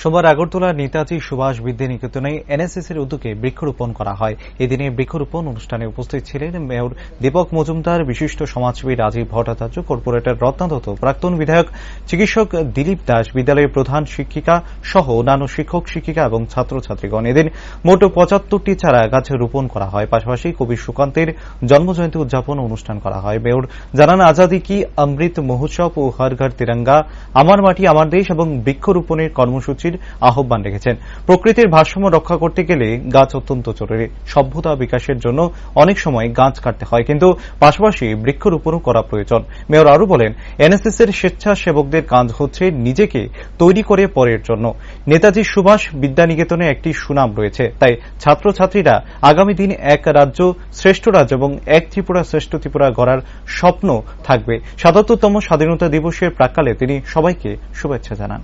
সোমবার আগরতলার নেতাজি সুভাষ বিদ্যানিকেতনে এনএসএসের উদ্যোগে বৃক্ষরোপণ করা হয়। এদিনে বৃক্ষরোপণ অনুষ্ঠানে উপস্থিত ছিলেন মেয়র দীপক মজুমদার, বিশিষ্ট সমাজসেবী রাজীব ভট্টাচার্য, কর্পোরেটর রত্না দত্ত, প্রাক্তন বিধায়ক চিকিৎসক দিলীপ দাস, বিদ্যালয়ের প্রধান শিক্ষিকা সহ অন্যান্য শিক্ষক শিক্ষিকা এবং ছাত্রছাত্রীগণ। এদিন মোট ৭৫টি চারা গাছ রোপণ করা হয়। পাশাপাশি কবি সুকান্তের জন্মজয়ন্তী উদযাপন অনুষ্ঠান করা হয়। মেয়র জানান, আজাদি কি অমৃত মহোৎসব ও হর ঘর তিরঙ্গা, আমার মাটি আমার দেশ এবং বৃক্ষরোপণের কর্মসূচির আহ্বান রেখেছেন। প্রকৃতির ভারসাম্য রক্ষা করতে গেলে গাছ অত্যন্ত জরুরি। সভ্যতা বিকাশের জন্য অনেক সময় গাছ কাটতে হয়, কিন্তু পাশাপাশি বৃক্ষরোপণও করা প্রয়োজন। মেয়র আরও বলেন, এনএসএস এর স্বেচ্ছাসেবকদের কাজ হচ্ছে নিজেকে তৈরি করে পরের জন্য। নেতাজি সুভাষ বিদ্যানিকেতনে একটি সুনাম রয়েছে, তাই ছাত্রছাত্রীরা আগামী দিন এক রাজ্য শ্রেষ্ঠ রাজ্য এবং এক ত্রিপুরা শ্রেষ্ঠ ত্রিপুরা গড়ার স্বপ্ন থাকবে। ৭৭তম স্বাধীনতা দিবসের প্রাক্কালে তিনি সবাইকে শুভেচ্ছা জানান।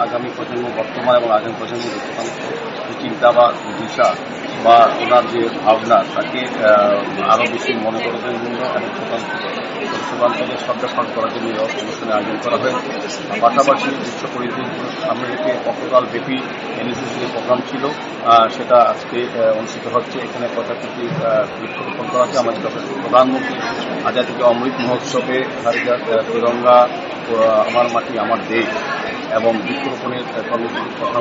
আগামী প্রজন্ম, বর্তমান এবং আগামী প্রজন্মের চিন্তা বা দিশা বা ওনার যে ভাবনা তাকে আরো বেশি মনে করার জন্য এবং সুকান্তকে শ্রদ্ধাস্থান করার জন্য অনুষ্ঠানে আয়োজন করা হয়েছে। পাশাপাশি বিশ্ব পরিবেশ দিবস সামনে রেখে গতকাল ব্যাপী এনএসএস যে প্রোগ্রাম ছিল সেটা আজকে অনুষ্ঠিত হচ্ছে। এখানে ৭৫টি বৃক্ষরোপণ করা হচ্ছে। আমাদের প্রধানমন্ত্রী আজাদি কি অমৃত মহোৎসবে তিরঙ্গা, আমার মাটি আমার দেশ এবং বৃক্ষরোপণের কর্মসূচির কথা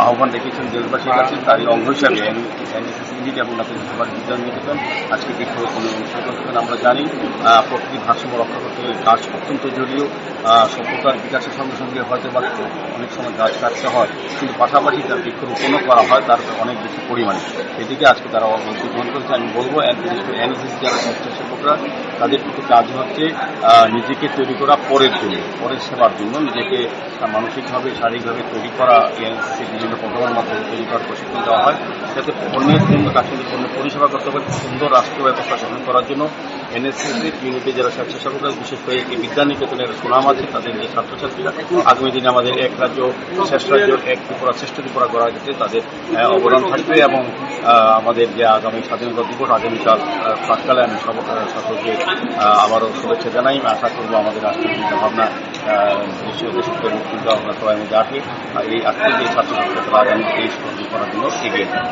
আহ্বান রেখেছেন দেশবাসীর কাছে। তারই অঙ্গ হিসাবে এনএসএস ইউনিট এবং নেতাজি সুভাষ বিদ্যানিকেতন আজকে বৃক্ষরোপণের অনুষ্ঠিত করছেন। আমরা জানি প্রকৃতির ভারসাম্য রক্ষা করতে হলে গাছ অত্যন্ত জরুরি। সভ্যতার বিকাশের সঙ্গে সঙ্গে হয়তো বা অনেক সময় গাছ কাটতে হয়, কিন্তু পাশাপাশি তার বৃক্ষরোপণও করা হয় তার অনেক বেশি পরিমাণে। এদিকে আজকে তারা অংশগ্রহণ করেছে। আমি বলবো এনএসএস যারা স্বেচ্ছাসেবকরা তাদের কিন্তু কাজ হচ্ছে নিজেকে তৈরি করা পরের জন্য, পরের সেবার জন্য নিজেকে মানসিকভাবে শারীরিকভাবে তৈরি করা। এনএসএসের বিভিন্ন প্রোগ্রামের মাধ্যমে তৈরি করার প্রশিক্ষণ দেওয়া হয়, যাতে অন্যের জন্য কাশ্মীরের জন্য পরিষেবা করতে পারে, সুন্দর রাষ্ট্র ব্যবস্থা গঠন করার জন্য। এনএসএসের ইউনিটে যারা স্বেচ্ছাসেবকরা, বিশেষ করে এই বিদ্যানিকেতনের সুনাম আছে, তাদের যে ছাত্রছাত্রীরা আগামী দিনে আমাদের এক রাজ্য শেষ রাজ্য, এক ত্রিপুরা শ্রেষ্ঠ ত্রিপুরা গড়ার ক্ষেত্রে তাদের অবদান থাকবে। এবং আমাদের যে আগামী স্বাধীনতা দিবস আগামীকাল প্রাক্কালে আমি সব ছাত্রকে আবারও শুভেচ্ছা জানাই। আশা করবো আমাদের রাষ্ট্রীয় চিন্তাভাবনা দেশের মুক্তিযোদ্ধা আমরা সবাই মধ্যে আসে, আর এই আজকে যে ছাত্রছাত্রীরা আগামী দেশ করার জন্য এগিয়ে যায়।